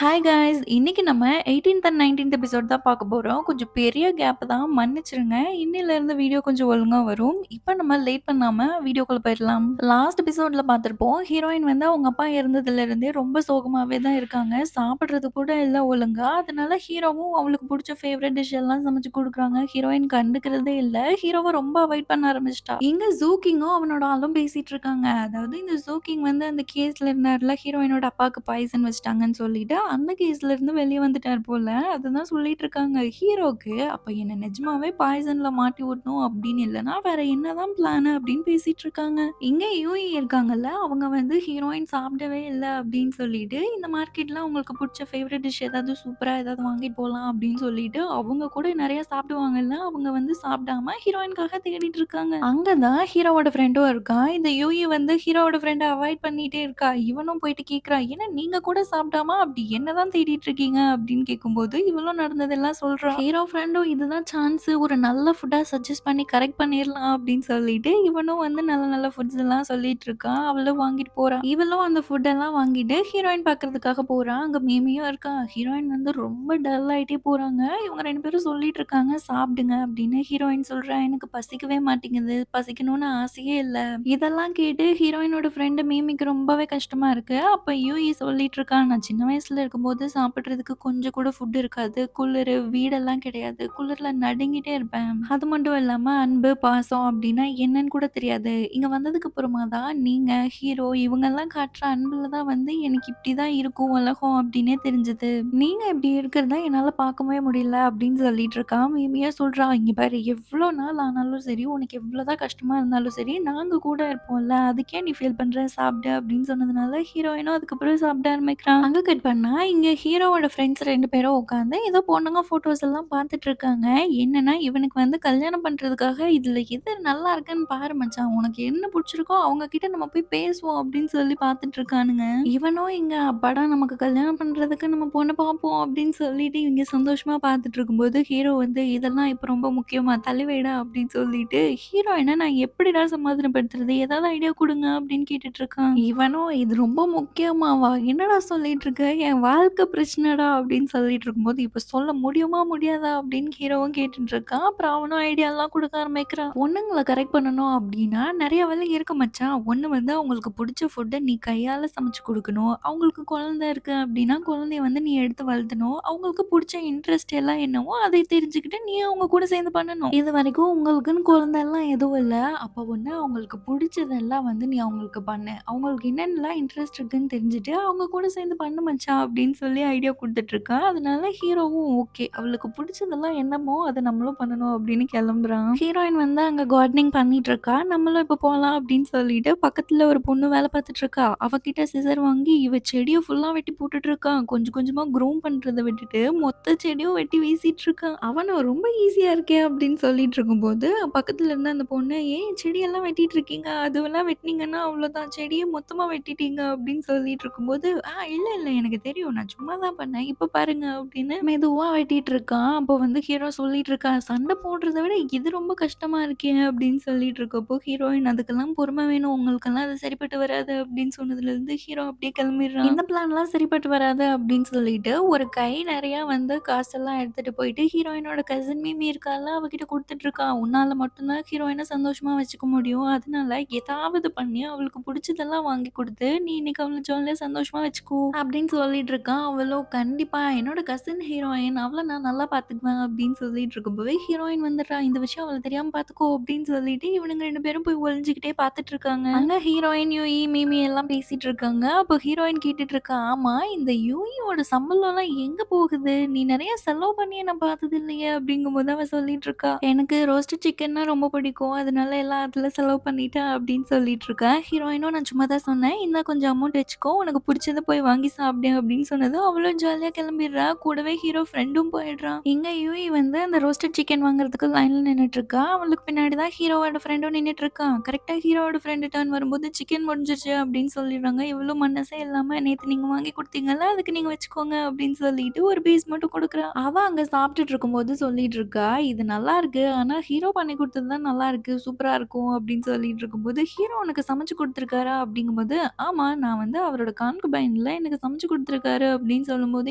Hi guys! இன்னைக்கு நம்ம 18த் and 19த் episode தான் பார்க்க போறோம். கொஞ்சம் பெரிய கேப் தான் மன்னிச்சிருங்க. இன்னையிலருந்து வீடியோ கொஞ்சம் ஒழுங்கா வரும். இப்ப நம்ம லேட் பண்ணாம வீடியோக்குள்ள போயிரலாம். லாஸ்ட் எபிசோட்ல பார்த்திருப்போம். ஹீரோயின் வந்து அவங்க அப்பா இறந்ததுலருந்தே ரொம்ப சோகமாவே தான் இருக்காங்க. சாப்பிடுறது கூட இல்ல ஒழுங்கா. அதனால ஹீரோவும் அவளுக்கு புடிச்ச ஃபேவரைட் டிஷ் எல்லாம் சமைச்சு குடுக்குறாங்க. ஹீரோயின் கண்டுக்கிறதே இல்ல. ஹீரோவ ரொம்ப அவாய்ட் பண்ண ஆரம்பிச்சுட்டா. இங்க ஜூகிங்கும் அவனோட ஆளும் பேசிட்டு இருக்காங்க. அதாவது இந்த ஜூகிங் வந்து அந்த கேஸ்ல இருந்தார்ல, ஹீரோயினோட அப்பாவுக்கு பாய்சன் வச்சுட்டாங்கன்னு சொல்லிட்டு அந்த கேஸ்ல இருந்து வெளிய வந்துட்டார் போல. அதுதான் சொல்லிட்டு இருக்காங்க. ஹீரோக்கு அப்ப என்ன நிஜமாவே பாய்சன்ல மாட்டி விடணும் அப்படின்னு இல்லன்னா, வேற என்னதான் பிளான் அப்படின்னு பேசிட்டு இருக்காங்க. இங்க யூஇ இருக்காங்கல்ல, அவங்க வந்து ஹீரோயின் சாப்பிடவே இல்ல அப்படின்னு சொல்லிட்டு, இந்த மார்க்கெட்ல அவங்களுக்கு புடிச்ச ஃபேவரைட் டிஷ் ஏதாவது சூப்பரா ஏதாவது வாங்கிட்டு போலாம் அப்படின்னு சொல்லிட்டு, அவங்க கூட நெறைய சாப்பிடுவாங்கல்ல, அவங்க வந்து சாப்பிடாம ஹீரோயினுக்காக தேடிட்டு இருக்காங்க. அங்க தான் ஹீரோவோட ஃப்ரெண்டும் இருக்கான். இந்த யூஇ வந்து ஹீரோவோட ஃப்ரெண்ட அவாய்ட் பண்ணிட்டே இருக்கா. இவனும் போயிட்டு கேட்கிறா, "என்ன நீங்க கூட சாப்பிடாம அப்படி என்னதான் தேடிட்டு இருக்கீங்க?" அப்படின்னு கேட்கும்போது, இவளும் நடந்ததெல்லாம் சொல்றா. ஹீரோ ஃப்ரெண்டும் இதுதான் சான்ஸ் ஒரு நல்ல ஃபுட்டா சஜெஸ்ட் பண்ணி கரெக்ட் பண்ணிரலாம் அப்படின்னு சொல்லிட்டு, இவனும் வந்து நல்ல நல்ல ஃபுட்ஸ் எல்லாம் சொல்லிட்டு இருக்கான். அவளும் வாங்கிட்டு போறா. இவளும் அந்த ஃபுட் எல்லாம் வாங்கிட்டு ஹீரோயின் பார்க்கறதுக்காக போறா. அங்க மீமியும் இருக்கா. ஹீரோயின் வந்து ரொம்ப டல் ஆயிட்டே போறாங்க. இவங்க 2 பேரும் சொல்லிட்டு இருக்காங்க, "சாப்பிடுங்க" அப்படின்னு. ஹீரோயின் சொல்றா, "எனக்கு பசிக்கவே மாட்டேங்குது. பசிக்கணும்னு ஆசையே இல்ல." இதெல்லாம் கேட்டு ஹீரோயினோட ஃப்ரெண்ட் மீமிக்கு ரொம்பவே கஷ்டமா இருக்கு. அப்ப யூஇ சொல்லிட்டு இருக்கா, "நான் சின்ன வயசுல இருக்கும்போது சாப்பிடுறதுக்கு கொஞ்சம் கூட ஃபுட் இருக்காது. குளிரு, வீடெல்லாம் கிடையாது. குளிர்ல நடுங்கிட்டே இருப்பேன். அது மட்டும் இல்லாம அன்பு, பாசம் அப்டின்னா என்னன்னு கூட தெரியாது. இங்க வந்ததுக்கு அப்புறமா தான் நீங்க, ஹீரோ இவங்கலாம் காட்டுற அன்புல தான் வந்து எனக்கு இப்டிதான் இருக்கும் உலகம் அப்டின்னே தெரிஞ்சது. நீங்க இப்டி இருக்கிறத என்னால பார்க்கவே முடியல" அப்டின்னு சொல்லிட்டு இருக்கா. மீமியா சொல்றா, "இங்க பாரு எவ்ளோ நாள் ஆனாலும் சரி, உனக்கு எவ்வளோதான் கஷ்டமா இருந்தாலும் சரி, நாங்க கூட இருப்போம்ல. அதுக்கு ஏன் நீ ஃபீல் பண்ற? சாப்பிடு" அப்படின்னு சொன்னதுனால ஹீரோயினும் அதுக்கப்புறம் சாப்பிட ஆரம்பிக்கிறான். அங்க கட் பண்ணா, இங்க ஹீரோவோட ஃப்ரெண்ட்ஸ் 2 பேரும் உட்காந்து ஏதோ பொண்ணுங்க ஃபோட்டோஸ் எல்லாம் பார்த்துட்டு இருக்காங்க. என்னன்னா, இவனுக்கு வந்து கல்யாணம் பண்றதுக்காக இதுல எது நல்லா இருக்குன்னு பாரு மச்சான். உனக்கு என்ன புடிச்சிருக்கோ அவங்க கிட்ட நம்ம போய் பேசுவோம் அப்படின்னு சொல்லி பார்த்துட்டு இருக்கானுங்க. இவனும் இங்க அப்பாடா நமக்கு கல்யாணம் பண்றதுக்கு நம்ம பொண்ணு பார்ப்போம் அப்படின்னு சொல்லிட்டு இவங்க சந்தோஷமா பார்த்துட்டு இருக்கும்போது, ஹீரோ வந்து இதெல்லாம் இப்ப ரொம்ப முக்கியமா தள்ளி வைடா அப்படின்னு சொல்லிட்டு, ஹீரோயின நான் எப்படிடா சமாதானப்படுத்துறது? ஏதாவது ஐடியா குடுங்க அப்படின்னு கேட்டுட்டு இருக்கான். இவனும் இது ரொம்ப முக்கியமாவா? என்னடா சொல்லிட்டு இருக்க? என் வாழ்க்கை பிரச்சனைடா அப்படின்னு சொல்லிட்டு இருக்கும்போது, இப்ப சொல்ல முடியுமா? முடியாதா? அப்படின்னு ஹீரோவும் கேட்டுட்டு இருக்கான். அப்புறம் அவனும் ஐடியாலாம் குடுக்க ஆரம்பிக்கிறான். பொண்ணுங்கள கரெக்ட் பண்ணணும் அப்படின்னா நெறைய வழி இருக்கு மச்சான். ஒண்ணு வந்து அவங்களுக்கு புடிச்ச ஃபுட்ட நீ கையால சமைச்சு குடுக்கணும். அவங்களுக்கு குழந்தை இருக்கு அப்படின்னா, குழந்தைய வந்து நீ எடுத்து வளர்த்தணும். அவங்களுக்கு புடிச்ச இன்ட்ரெஸ்ட் எல்லாம் என்னவோ அதை தெரிஞ்சுக்கிட்டு நீ அவங்க கூட சேர்ந்து பண்ணணும். இதுவரைக்கும் உங்களுக்குன்னு குழந்தைலாம் எதுவும் இல்ல. அப்ப ஒண்ணு அவங்களுக்கு புடிச்சதெல்லாம் வந்து நீ அவங்களுக்கு பண்ணு. அவங்களுக்கு என்னென்னலாம் இன்ட்ரெஸ்ட் இருக்குன்னு தெரிஞ்சுட்டு, அவங்க கூட சேர்ந்து பண்ணு மச்சான் அப்படின்னு சொல்லி ஐடியா குடுத்துட்டு இருக்கா. அதனால ஹீரோவும் ஓகே. அவளுக்கு புடிச்சதெல்லாம் என்னமோ அத நம்மளும் பண்ணணும் அப்படின்னு கிளம்புறான். ஹீரோயின் வந்து அங்க கார்டனிங் பண்ணிட்டு இருக்கா. நம்மளும் இப்ப போலாம் அப்படின்னு சொல்லிட்டு பக்கத்துல ஒரு பொண்ணு வேலை பார்த்துட்டு இருக்கா. அவகிட்ட சிசர் வாங்கி இவ செடிய ஃபுல்லா வெட்டி போட்டுட்டு இருக்கா. கொஞ்சம் கொஞ்சமா க்ரூம் பண்றத விட்டுட்டு மொத்த செடியும் வெட்டி வீசிட்டு இருக்கா. அவனும் ரொம்ப ஈஸியா இருக்கே அப்படின்னு சொல்லிட்டு இருக்கும்போது, பக்கத்துல இருந்த அந்த பொண்ணு, "ஏன் செடியெல்லாம் வெட்டிட்டு இருக்கீங்க? அதுவெல்லாம் வெட்டுனீங்கன்னா அவ்வளோதான். செடிய மொத்தமா வெட்டிட்டீங்க" அப்படின்னு சொல்லிட்டு இருக்கும்போது, இல்ல, இல்ல எனக்கு தெரியும். நான் சும்மா தான் பண்ணேன். இப்ப பாருங்க" அப்படின்னு மெதுவா வெட்டிட்டு இருக்கான். அப்போ வந்து ஹீரோ சொல்லிட்டு இருக்கா, "சண்டை போடுறத விட இது ரொம்ப கஷ்டமா இருக்கே" அப்படின்னு சொல்லிட்டு இருக்கப்போ, ஹீரோயின் "அதுக்கெல்லாம் பொறுமை வேணும். உங்களுக்கெல்லாம் அது சரிப்பட்டு வராது" அப்படின்னு சொன்னதுலருந்து ஹீரோ அப்படியே கிளம்பிடுறான். "இந்த பிளான்லாம் சரிப்பட்டு வராது" அப்படின்னு சொல்லிட்டு, ஒரு கை நெறையா வந்து காசெல்லாம் எடுத்துட்டு போயிட்டு, ஹீரோயினோட கசின் மிமி இருக்கால்ல, அவகிட்ட குடுத்துட்டு இருக்கா. "உன்னால மட்டும் தான் ஹீரோயின சந்தோஷமா வச்சுக்க முடியும். அதனால ஏதாவது பண்ணி அவளுக்கு புடிச்சதெல்லாம் வாங்கி குடுத்து, நீ இன்னைக்கு அவள ஜாலியா சந்தோஷமா வச்சுக்கோ" அப்படின்னு சொல்லிட்டு இருக்கான். அவளும் "கண்டிப்பா என்னோட கசின் ஹீரோயின். அவள நான் நல்லா பார்த்துக்குவேன்" அப்படின்னு சொல்லிட்டு இருக்கும்போதே, ஹீரோயின் வந்துடுறா. "இந்த விஷயம் அவளுக்கு தெரியாம பார்த்துக்கோ" அப்படின்னு சொல்லிட்டு, இவனுங்க 2 பேரும் போய் ஒளிஞ்சுகிட்டே பார்த்துட்டு இருக்காங்க. அங்க ஹீரோயின், யூஇ, மிமி எல்லாம் பேசிட்டு இருக்காங்க. அப்போ ஹீரோயின் கேட்டுட்டு இருக்கா, "ஆமா இந்த யூஇயோட சம்பளம்லாம் எங்க போகுது? நீ நெறைய செலவு பண்ணியே நான் பார்த்தது இல்லையே" அப்படிங்கும்போது அவ சொல்லிட்டு இருக்கா, "எனக்கு ரோஸ்டட் சிக்கன்னா ரொம்ப பிடிக்கும். அதனால எல்லாம் அதுல செலவு பண்ணிட்டேன்" அப்படின்னு சொல்லிட்டு இருக்கா. ஹீரோயினும் "நான் சும்மா தான் சொன்னேன். இந்தா கொஞ்சம் அமௌண்ட் வச்சுக்கோ. உனக்கு புடிச்சத போய் வாங்கி சாப்பிடு" அப்படின்னு சொன்னதும் அவளும் ஜாலியா கிளம்பிடுறா. கூடவே ஹீரோ ஃப்ரெண்டும் போயிடுறான். இங்க யூஇ வந்து அந்த ரோஸ்டட் சிக்கன் வாங்குறதுக்கு லைன்ல நின்னுட்டு இருக்கா. அவளுக்கு பின்னாடி தான் ஹீரோவோட ஃப்ரெண்டும் நின்னுட்டு இருக்கான். கரெக்ட்டா ஹீரோவோட ஃப்ரெண்ட் டர்ன் வரும்போது சிக்கன் முடிஞ்சிருச்சு அப்படின்னு சொல்லிடுறாங்க. இவளும் மனசே இல்லாம "நேத்து நீங்க வாங்கி குடுத்தீங்கல்ல, அதுக்கு நீங்க வச்சுக்கோங்க" அப்படின்னு சொல்லிட்டு ஒரு பீஸ் மட்டும் குடுக்குறா. அவ அங்க சாப்பிட்டுட்டு இருக்கும்போது சொல்லிட்டு இருக்கா, "இது நல்லாருக்கு. ஆனா ஹீரோ பண்ணி குடுத்தது தான் நல்லாருக்கு. சூப்பரா இருக்கும்" அப்படின்னு சொல்லிட்டு இருக்கும்போது, "ஹீரோ உனக்கு சமைச்சு குடுத்துருக்காரா?" அப்படிங்கும்போது, "ஆமா, நான் வந்து அவரோட கான்குபைன்ல எனக்கு சமைச்சு குடுத்துருக்காரு" இருக்காரு அப்படின்னு சொல்லும்போது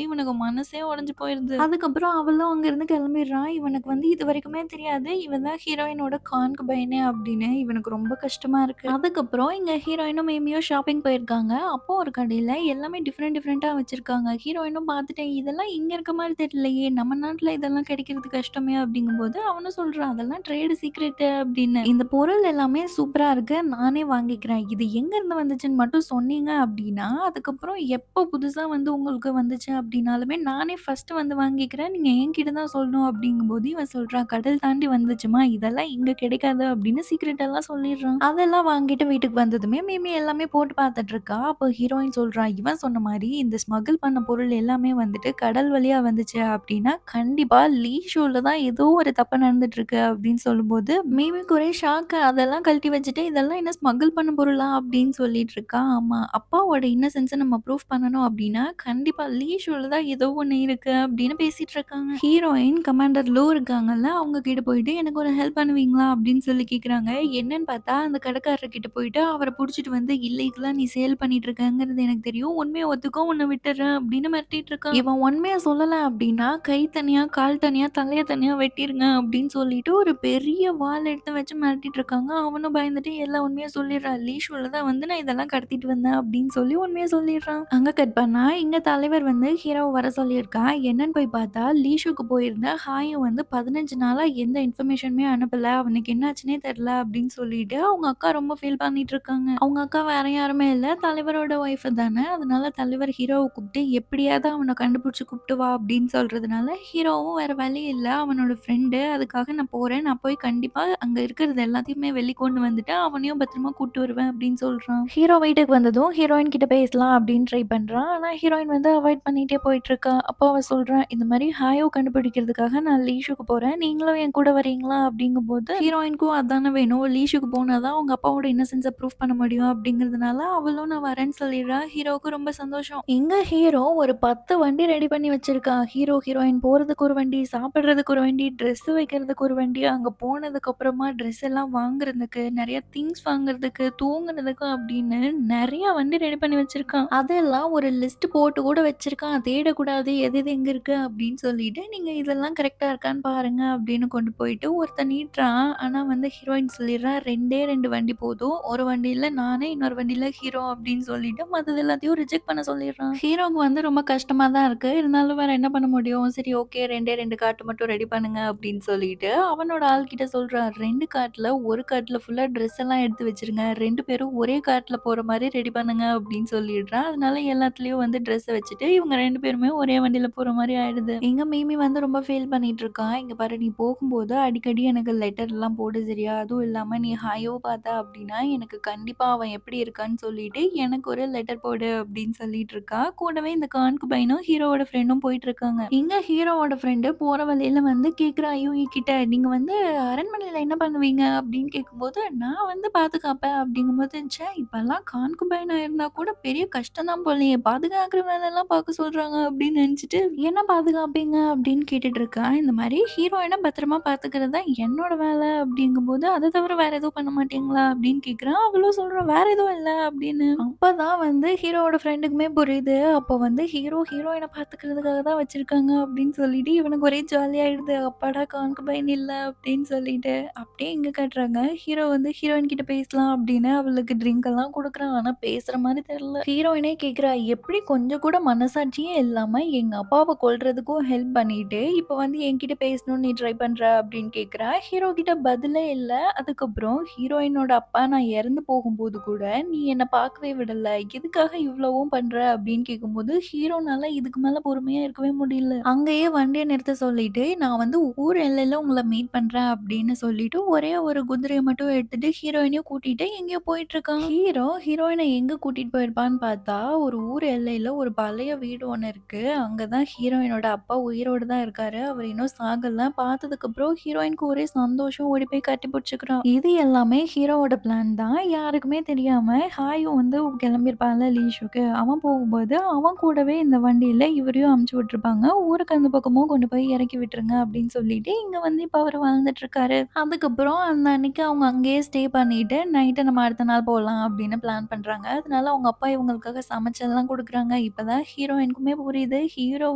இவனுக்கு மனசே உடைஞ்சு போயிருது. அதுக்கப்புறம் அவளும் அங்கேருந்து கிளம்பிடுறா. இவனுக்கு வந்து இதுவரைக்குமே தெரியாது. இவன் தான் ஹீரோயினோட கான்குபைனே அப்படின்னு. இவனுக்கு ரொம்ப கஷ்டமா இருக்கு. அதுக்கப்புறம் இங்க ஹீரோயினும் மிமியும் ஷாப்பிங் போயிருக்காங்க. அப்போ ஒரு கடையில எல்லாமே டிஃபரெண்ட் டிஃபரெண்ட்டா வச்சிருக்காங்க. ஹீரோயினும் பார்த்துட்டு இதெல்லாம் இங்க இருக்க மாரி தெரியலையே! நம்ம நாட்ல இதெல்லாம் கிடைக்கிறது கஷ்டமே அப்படிங்கும்போது, அவனும் சொல்றான் அதெல்லாம் ட்ரேடு சீக்ரெட்டு அப்படின்னு. இந்த பொருள் எல்லாமே சூப்பரா இருக்கு. நானே வாங்கிக்கிறேன். இது எங்கேருந்து வந்துச்சுன்னு மட்டும் சொன்னீங்க அப்படின்னா, அதுக்கப்புறம் எப்போ புதுசா வந்து உங்களுக்கு வந்துச்சு அப்படின்னாலுமே நானே ஃபர்ஸ்ட்டு வந்து வாங்கிக்கிறேன். நீங்க என்கிட்ட தான் சொல்லணும் அப்படிங்கும்போது, இவன் சொல்றான் கடல் தாண்டி வந்துச்சுமா, இதெல்லாம் இங்க கிடைக்காது அப்படின்னு சீக்ரெட் எல்லாம் சொல்லிடுறான். அதெல்லாம் வாங்கிட்டு வீட்டுக்கு வந்ததுமே மிமி எல்லாமே போட்டு பார்த்துட்டு இருக்கா. அப்போ ஹீரோயின் சொல்றா, இவன் சொன்ன மாரி இந்த ஸ்மக்கிள் பண்ண பொருள் எல்லாமே வந்துட்டு கடல் வழியா வந்துச்சு அப்படின்னா, கண்டிப்பா லீ ஷோல தான் ஏதோ ஒரு தப்பு நடந்துட்டு இருக்கு அப்படின்னு சொல்லும்போது, மிமிக்கு ஒரே ஷாக்கு. அதெல்லாம் கழட்டி வச்சுட்டு, இதெல்லாம் என்ன ஸ்மக்கிள் பண்ண பொருளா அப்படின்னு சொல்லிட்டு இருக்கா. ஆமா, அப்பாவோட இன்னசென்ஸ நம்ம ப்ரூஃப் பண்ணணும் அப்படின்னா, கண்டிப்பா லீ ஷோல தான் ஏதோ ஒண்ணு இருக்கு அப்படின்னு பேசிட்டு இருக்காங்க. ஹீரோயின் கமாண்டர் லோ இருக்காங்கல்ல, அவங்க கிட்ட போயிட்டு எனக்கு ஒரு ஹெல்ப் பண்ணுவீங்களா அப்படின்னு சொல்லி கேட்குறாங்க. என்னன்னு பார்த்தா, அந்த கடைக்காரர் கிட்ட போயிட்டு அவர புடிச்சிட்டு வந்து இல்லீகலா நீ சேல் பண்ணிட்டு இருக்கங்கிறது எனக்கு தெரியும். உண்மைய ஒத்துக்கோ உன்ன விட்டுர்றேன் அப்படின்னு மிரட்டிட்டு இருக்கான். இவன் உண்மைய சொல்லல அப்படின்னா, கை தனியா, கால் தனியா, தலைய தனியா வெட்டிருங்க அப்படின்னு சொல்லிட்டு ஒரு பெரிய வாள் எடுத்து வச்சு மிரட்டிட்டு இருக்காங்க. அவனும் பயந்துட்டு எல்லா உண்மையும் சொல்லிடுறான். லீஷோல தான் வந்து நான் இதெல்லாம் கடத்திட்டு வந்தேன் அப்படின்னு சொல்லி உண்மைய சொல்லிடுறான். அங்க கட் பண்ணா, இங்க தலைவர் வந்து ஹீரோவ வர சொல்லியிருக்கா. என்னன்னு போய் பார்த்தா, லீஷுக்கு போயிருந்த ஹாயும் வந்து 15 நாளா எந்த இன்ஃபர்மேஷனுமே அனுப்பல. அவனுக்கு என்னாச்சுன்னே தெரியல அப்படின்னு சொல்லிட்டு அவங்க அக்கா ரொம்ப ஃபீல் பண்ணிட்டு இருக்காங்க. அவங்க அக்கா வேற யாருமே இல்ல. தலைவரோட ஒய்ஃப் தானே. அதனால தலைவர் ஹீரோவ கூப்பிட்டு எப்படியாவது அவன கண்டுபிடிச்சு கூப்பிட்டு வா அப்படின்னு சொல்றதுனால, ஹீரோவும் வேற வழி இல்ல. அவனோட ஃப்ரெண்டு அதுக்காக நான் போறேன். நான் போய் கண்டிப்பா அங்க இருக்கிறது எல்லாத்தையுமே வெளி கொண்டு வந்துட்டு அவனையும் பத்திரமா கூட்டு வருவேன் அப்படின்னு சொல்றான். ஹீரோ வீட்டுக்கு வந்ததும் ஹீரோயின் கிட்ட பேசலாம் அப்படின்னு ட்ரை பண்றான். ஆனா ஹீரோயின் வந்து அவாய்ட் பண்ணிட்டே போயிட்டு இருக்கா. அப்போ அவ சொல்றான் இந்த மாதிரி ஹாயோ கண்டுபிடிக்கிறதுக்காக நான் லீஷுக்கு போறேன். நீங்களும் என் கூட வரீங்களா? அப்படிங்கும்போது ஹீரோயினுக்கும் அதானே வேணும். லீஷுக்கு போனா தான் அவங்க அப்பாவோட இன்னசென்ஸ ப்ரூஃப் பண்ண முடியும் அப்படிங்கிறதுனால அவளும் நான் வரேன்னு சொல்லிடுறா. ஹீரோவுக்கு ரொம்ப சந்தோஷம். இங்க ஹீரோ ஒரு 10 வண்டி ரெடி பண்ணி வச்சிருக்கான். ஹீரோ, ஹீரோயின் போறதுக்கு ஒரு வண்டி, சாப்பிடுறதுக்கு ஒரு வண்டி, ட்ரெஸ் வைக்கிறதுக்கு ஒரு வண்டி, அங்க போனதுக்கு அப்புறமா ட்ரெஸ் எல்லாம் வாங்குறதுக்கு, நெறைய திங்ஸ் வாங்குறதுக்கு, தூங்குறதுக்கு அப்படின்னு நெறைய வண்டி ரெடி பண்ணி வச்சிருக்கான். அதெல்லாம் ஒரு லிஸ்ட் போட்டு கூட வச்சிருக்கான். தேடக்கூடாது எது எது எங்க இருக்கு அப்படின்னு சொல்லிட்டு, நீங்க இதெல்லாம் கரெக்ட்டா இருக்கான்னு பாருங்க அப்படின்னு கொண்டு போயிட்டு ஒருத்தன் நீட்டுறான். ஆனா வந்து ஹீரோயின் சொல்லிடுறா 2டே 2 வண்டி போதும். ஒரு வண்டியில நானு, இன்னொரு வண்டியில ஹீரோ அப்படின்னு சொல்லிட்டு மத்தது எல்லாத்தையும் ரிஜெக்ட் பண்ண சொல்லிடுறான். ஹீரோவுக்கு வந்து ரொம்ப கஷ்டமா தான் இருக்கு. இருந்தாலும் வேற என்ன பண்ண முடியும்? சரி ஓகே 2டே 2 கார்ட் மட்டும் ரெடி பண்ணுங்க அப்படின்னு சொல்லிட்டு, அவனோட ஆள்கிட்ட சொல்றான். 2 கார்ட்ல ஒரு கார்ட்ல ஃபுல்லா ட்ரெஸ் எல்லாம் எடுத்து வச்சுருங்க. 2 பேரும் ஒரே கார்ட்ல போற மாரி ரெடி பண்ணுங்க அப்படின்னு சொல்லிடுறான். அதனால எல்லாத்துலயும் வந்து ட்ரெஸ்ஸ வச்சுட்டு இவங்க 2 பேருமே ஒரே வண்டியில போற மாரி ஆயிடுது. எங்க மிமி வந்து ரொம்ப ஃபீல் பண்ணிட்டு இருக்கா. இங்க பாரு நீ போகும்போது அடிக்கடி எனக்கு லெட்டர்லாம் போடு சரியா? அதுவும் இல்லாம நீ ஹாயோ பார்த்த அப்படின்னா, எனக்கு கண்டிப்பா அவன் எப்படி இருக்கான்னு சொல்லிட்டு எனக்கு ஒரு லெட்டர் போடு அப்படின்னு சொல்லிட்டு இருக்கா. கூடவே இந்த கான்குபைனும் ஹீரோவோட ஃப்ரெண்டும் போயிட்டு இருக்காங்க. இங்க ஹீரோவோட ஃப்ரெண்டு போற வழியில வந்து கேட்கிறா யூகி கிட்ட, "நீங்க வந்து அரண்மனையில என்ன பண்ணுவீங்க?" அப்படின்னு கேட்கும்போது, "நான் வந்து பாதுகாப்பேன்." அப்படிங்கும்போது, ச்சே இப்பல்லாம் கான்குபைனா இருந்தா கூட பெரிய கஷ்டம் தான் போலயே! பாதுகாக்கிற வேலைலாம் பார்க்க சொல்றாங்க அப்படின்னு நினைச்சுட்டு, "என்ன பாதுகாப்பீங்க?" அப்படின்னு கேட்டுட்டு இருக்கா. இந்த மாரி ஹீரோயின பத்திரமா பார்த்துக்கிறது தான் என்னோட வேலை அப்படிங்கும்போது, "அத தவிர வேற எதுவும் பண்ண மாட்டீங்களா?" அப்படின்னு கேட்கிறா. அவளும் சொல்றா, "வேற எதுவும் இல்ல." அப்படின்னு. அப்பதான் வந்து ஹீரோவோட ஃப்ரெண்டுக்குமே புரியுது. அப்போ வந்து ஹீரோயின பார்த்துக்கிறதுக்காக தான் வச்சிருக்காங்க அப்படின்னு சொல்லிட்டு, இவனுக்கு ஒரே ஜாலியாயிடுது. அப்பாடா கான்குபைன் இல்ல அப்படின்னு சொல்லிட்டு. அப்படியே இங்க காட்டுறாங்க. ஹீரோ வந்து ஹீரோயின் கிட்ட பேசலாம் அப்படின்னு அவளுக்கு ட்ரிங்க் எல்லாம் குடுக்குறான். ஆனா பேசுற மாரி தெரியல. ஹீரோயினே கேட்கிறா, "எப்படி கொஞ்சம் கூட மனசாட்சியே இல்லாம எங்க அப்பாவ கொல்றதுக்கும் ஹெல்ப் பண்ணிட்டு, இப்ப வந்து என்கிட்ட பேசணும்னு நீ ட்ரை பண்ற?" அப்படின்னு கேட்கிறா. ஹீரோ கிட்ட பதிலே இல்ல. அதுக்கப்புறம் ஹீரோயினோட அப்பா நான் இறந்து போகும்போது கூட, "நீ என்ன பார்க்கவே விடல. எதுக்காக இவ்வளவும் பண்ற?" அப்படின்னு கேட்கும்போது, ஹீரோனால இதுக்கு மேல பொறுமையா இருக்கவே முடியல. அங்கேயே வண்டிய நிறுத்த சொல்லிட்டு, "நான் வந்து ஊர் எல்லையில உங்கள மீட் பண்றேன்" அப்படின்னு சொல்லிட்டு, ஒரே ஒரு குதிரைய மட்டும் எடுத்துட்டு ஹீரோயினையும் கூட்டிட்டு எங்கேயோ போயிட்டுருக்கான். ஹீரோ ஹீரோயின எங்க கூட்டிட்டு போயிருப்பான்னு பார்த்தா, ஒரு ஊர் எல்லையில ஒரு பழைய வீடு ஒண்ணு இருக்கு. அங்க தான் ஹீரோயினோட அப்பா உயிரோட தான் இருக்காரு. அவர் இன்னும் சாகல. பார்த்ததுக்கப்புறம் ஹீரோயினுக்கு ஒரே சந்தோஷம். ஓடி போய் கட்டி பிடிச்சுக்கிறான். இது எல்லாமே ஹீரோவோட பிளான் தான். யாருக்குமே தெரியாம ஹாயும் வந்து கிளம்பியிருப்பான்ல லீஷுக்கு. அவன் போகும்போது, அவன் கூடவே இந்த வண்டியில இவரையும் அனுப்பிச்சு விட்டுருப்பாங்க. ஊருக்கு அந்த பக்கமும் கொண்டு போய் இறக்கி விட்டுருங்க அப்படின்னு சொல்லிட்டு, இங்க வந்து இப்ப அவரு வாழ்ந்துட்டு இருக்காரு. அதுக்கப்புறம் அந்த அன்னைக்கு அவங்க அங்கேயே ஸ்டே பண்ணிட்டு, நைட்டு நம்ம அடுத்த நாள் போலாம் அப்படின்னு பிளான் பண்றாங்க. அதனால அவங்க அப்பா இவங்களுக்காக சமைச்செல்லாம் குடுக்குறாங்க. இப்பதான் ஹீரோயினுக்குமே புரியுது. ஹீரோ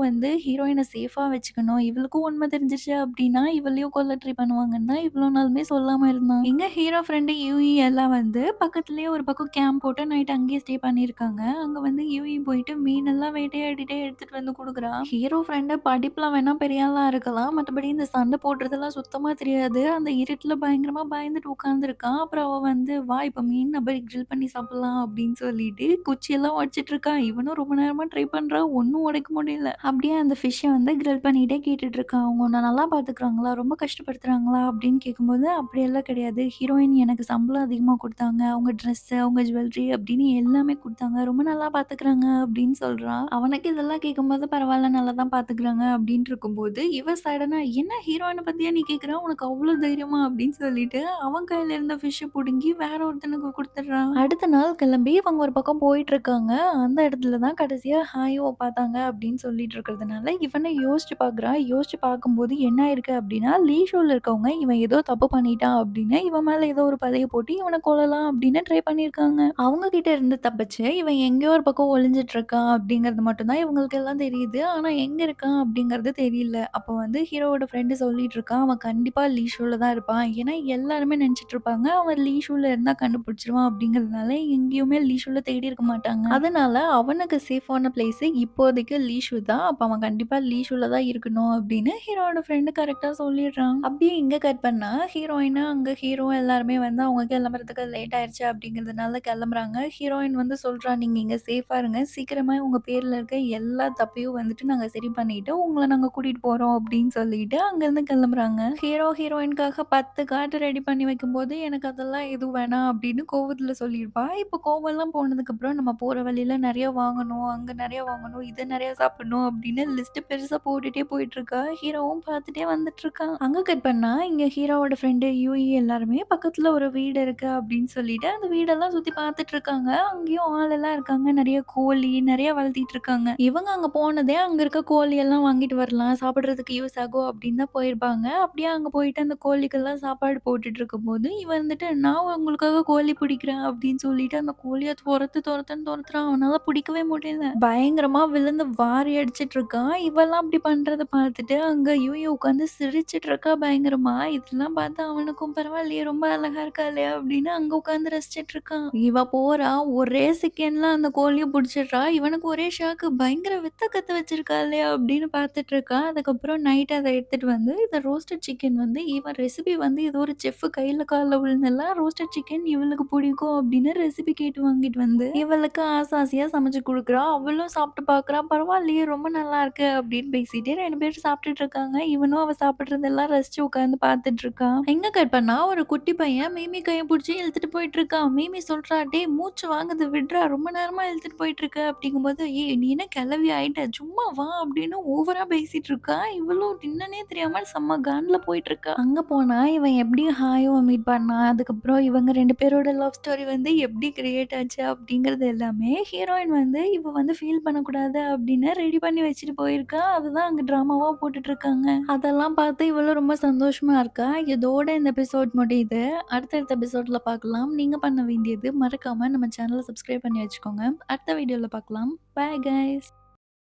வந்து ஹீரோயின சேஃபா வச்சுக்கணும். இவளுக்கும் உண்மை தெரிஞ்சிருச்சு அப்டின்னா, இவளையும் கொல்ல ட்ரை பண்ணுவாங்கன்னு தான் இவ்ளோ நாளுமே சொல்லாம இருந்தான். எங்க ஹீரோ ஃப்ரெண்டு யூஇ எல்லாம் வந்து பக்கத்திலேயே ஒரு பக்கம் கேம்ப் போட்டு நைட் அங்கேயே ஸ்டே பண்ணியிருக்காங்க. அங்க வந்து யூஇ போயிட்டு மீனெல்லாம் வேட்டையாடிட்டே எடுத்துட்டு வந்து குடுக்குறா. ஹீரோ ஃப்ரெண்டு படிப்புல வேணா பெரிய ஆளா இருக்கலாம். மத்தபடி இந்த சண்டை போடுறதெல்லாம் சுத்தமா தெரியாது. அந்த இருட்டுல பயங்கரமா பயந்துட்டு உட்கார்ந்துருக்கான். அப்புறம் அவ வந்து, "வா இப்ப மீன் நம்ம கிரில் பண்ணி சாப்பிடலாம்" அப்படின்னு சொல்லிட்டு குச்சியெல்லாம் உடைச்சிட்டு இருக்கா. இவனும் ரொம்ப நேரமா ட்ரை பண்றான். ஒண்ணும் உடைக்க முடியல. அப்படியே அந்த ஃபிஷ்ஷ வந்து கிரில் பண்ணிட்டே கேட்டுட்டு இருக்கான். "அவங்க உன்ன நல்லா பார்த்துக்கிறாங்களா? ரொம்ப கஷ்டப்படுத்துறாங்களா?" அப்படின்னு கேட்கும்போது, "அப்படியெல்லாம் கிடையாது. ஹீரோயின் எனக்கு சம்பளம் அதிகமா குடுத்தாங்க. அவங்க ட்ரெஸ்ஸு, அவங்க ஜுவல்லரி அப்படின்னு எல்லாமே குடுத்தாங்க. ரொம்ப நல்லா பார்த்துக்கிறாங்க" அப்படின்னு சொல்றான். அவனுக்கு இதெல்லாம் கேட்கும்போது, "பரவால்ல நல்லா தான் பார்த்துக்கிறாங்க" அப்படின்ட்டு இருக்கும்போது, இவ சடனா, "என்ன ஹீரோயின பத்தியா நீ கேட்குற? உனக்கு அவ்ளோ தைரியமா?" அப்படின்னு சொல்லிட்டு அவன் கையில இருந்த ஃபிஷ்ஷ புடுங்கி வேற ஒருத்தனுக்கு குடுத்துடுறான். அடுத்த நாள் கிளம்பி இவங்க ஒரு பக்கம் போயிட்டுருக்காங்க. அந்த இடத்துல தான் கடைசியா ஹாயோவ பார்த்தாங்க அப்படின்னு சொல்லிட்டு இருக்கிறதுனால, இவன யோசிச்சு பார்க்குறா. யோசிச்சு பார்க்கும்போது என்ன ஆயிருக்கு அப்படின்னா, லீஷோல இருக்கவங்க இவன் ஏதோ தப்பு பண்ணிட்டான் அப்படின்னு இவன் மேல ஏதோ ஒரு பழிய போட்டு இவன கொல்லலாம் அப்படின்னு ட்ரை பண்ணியிருக்காங்க. அவங்க கிட்ட இருந்து தப்பிச்சு இவன் எங்கேயோ ஒரு பக்கம் ஒளிஞ்சிட்டு இருக்கான் அப்படிங்கிறது மட்டும் தான் இவங்களுக்கு எல்லாம் தெரியுது. ஆனா எங்க இருக்கான் அப்படிங்கிறது தெரியல. அப்போ வந்து ஹீரோவோட ஃப்ரெண்டு சொல்லிட்டு இருக்கான், அவன் கண்டிப்பா லீஷோல தான் இருப்பான். ஏன்னா எல்லாருமே நினைச்சிட்டு இருப்பாங்க, அவன் லீஷோல இருந்தா கண்டுபிடிச்சிருவான் அப்படிங்கிறதுனால எங்கேயுமே லீஷோல தேடி இருக்க மாட்டாங்க. அதனால அவனுக்கு சேஃபான பிளேஸ் இப்போதைக்கு லீஷு தான். அப்ப அவன் கண்டிப்பா லீஷோல தான் இருக்கணும் அப்படின்னு ஹீரோவோட ஃப்ரெண்டு கரெக்ட்டா சொல்லிடுறான். அப்படியே இங்க கட் பண்ணா ஹீரோயின் அங்க ஹீரோ எல்லாருமே வந்து அவங்க கிளம்புறதுக்கு லேட் ஆயிருச்சு அப்படிங்கிறதுனால கிளம்புறாங்க. ஹீரோயின் வந்து சொல்றா, "நீங்க இங்க சேஃபா இருங்க. சீக்கிரமா உங்க பேர்ல இருக்க எல்லா தப்பையும் வந்துட்டு நாங்க சரி பண்ணிட்டு உங்கள நாங்க கூட்டிட்டு போறோம்" அப்படின்னு சொல்லிட்டு அங்கருந்து கிளம்புறாங்க. ஹீரோ ஹீரோயினுக்காக 10 கார்ட் ரெடி பண்ணி வைக்கும்போது, "எனக்கு அதெல்லாம் எதுவும் வேணாம்" அப்படின்னு கோவத்துல சொல்லியிருப்பா. இப்போ கோவம்லாம் போனதுக்கப்புறம் நம்ம போற வழியில நெறைய வாங்கணும், அங்க நெறைய வாங்கணும், இத நெறைய சாப்பிடணும் அப்படின்னு லிஸ்ட் பெருசா போட்டுட்டே போயிட்டுருக்கா. ஹீரோவும் பார்த்துட்டே வந்துட்டுருக்கான். அங்க கட் பண்ணா, இங்க ஹீரோவோட ஃப்ரெண்டு யூஇ எல்லாருமே பக்கத்துல ஒரு வீடு இருக்கு அப்படின்னு சொல்லிட்டு, அந்த வீடெல்லாம் சுத்தி பார்த்துட்டு இருக்காங்க. அங்கேயும் ஆளெல்லாம் இருக்காங்க. நெறைய கோழி, நெறைய வளர்த்திட்டு இருக்காங்க. இவங்க அங்க போனதே அங்க இருக்க கோழி எல்லாம் வாங்கிட்டு வரலாம், சாப்பிடுறதுக்கு யூஸ் ஆகும் அப்படின்னு தான் போயிருப்பாங்க. அப்படியே அங்க போயிட்டு அந்த கோழிக்கெல்லாம் சாப்பாடு போட்டுட்டு இருக்கும்போது, இவன் வந்துட்டு, "நான் உங்களுக்காக கோழி பிடிக்கிறேன்" அப்படின்னு சொல்லிட்டு அந்த கோழிய தொரத்துன்னு தொரத்துறான். அவனால பிடிக்கவே முடியல. பயங்கரமா விழுந்து வாரி அடிச்சிட்டு இருக்கான். இவெல்லாம் அப்படி பண்றத பார்த்துட்டு அங்க யூயி உட்காந்து சிரிச்சுட்டு இருக்கா பயங்கரமா. இதெல்லாம் பார்த்து அவனுக்கும் பரவாயில்லையே ரொம்ப அழகா இருக்காளே அப்படின்னு அங்க உட்காந்து ரசிச்சுட்டு இருக்கான். இவ போறா, ஒரே செகண்ட்ல அந்த கோழிய புடிச்சிடுறா. இவனுக்கு ஒரே ஷாக்கு. பயங்கர வித்த கத்து வச்சிருக்காளே அப்படின்னு பார்த்துட்டு இருக்கான். அதுக்கப்புறம் நைட் அத எடுத்துட்டு வந்து இத ரோஸ்டட் சிக்கன் வந்து இவன் ரெசிபி வந்து ஏதோ ஒரு செஃப் கையில கால்ல விழுந்தெல்லாம் ரோஸ்டட் சிக்கன் இவளுக்கு பிடிக்கும் அப்படின்னு ரெசிபி கேட்டு வாங்கிட்டு வந்து இவளுக்கு ஆசையா சமைச்சு குடுக்குறா. அவளும் சாப்பிட்டு பார்க்குறா. பரவாயில்லையே ரொம்ப நல்லா இருக்கு அப்படின்னு பேசிட்டே 2 பேரும் சாப்பிட்டுட்டு இருக்காங்க. இவனும் அவ சாப்பிடுறதெல்லாம் ரசிச்சு உட்கார்ந்து பார்த்துட்டு இருக்கான். எங்க கட் பண்ணா ஒரு குட்டி பையன் மிமி கைய புடிச்சு இழுத்துட்டு போயிட்டு இருக்கான். மிமி சொல்றா, "டேய் மூச்சு வாங்குது விட்றா. ரொம்ப நேரமா இழுத்துட்டு போயிட்டு இருக்க" அப்படிங்கும்போது, "ஏய் நீ என்ன கிழவி ஆயிட்ட? சும்மா வா" அப்படின்னு ஓவரா பேசிட்டு இருக்கா. இவளும் என்னன்னே தெரியாம செம்ம காண்டுல போயிட்டு இருக்கா. அங்க போனா இவன் எப்படி ஹாயோவ மீட் பண்ணான். அதுக்கப்புறம் இவங்க 2 பேரோட லவ் ஸ்டோரி வந்து எப்படி கிரியேட் ஆச்சு அப்படிங்கிறது எல்லாமே ஹீரோயின் வந்து இவ வந்து ஃபீல் பண்ணக்கூடாது அப்படின்னு ரெடி பண்ணி வச்சுட்டு போயிருக்கா. அதுதான் அங்க ட்ராமாவா போட்டுட்டு இருக்காங்க. அதெல்லாம் பார்த்து இவளும் ரொம்ப சந்தோஷமா இருக்கா. இதோட இந்த எபிசோட் முடியுது. அடுத்தடுத்த எபிசோட்ல பார்க்கலாம். நீங்க பண்ண வேண்டியது மறக்காம நம்ம சேனல சப்ஸ்கிரைப் பண்ணி வச்சுக்கோங்க. அடுத்த வீடியோல பார்க்கலாம். Bye guys.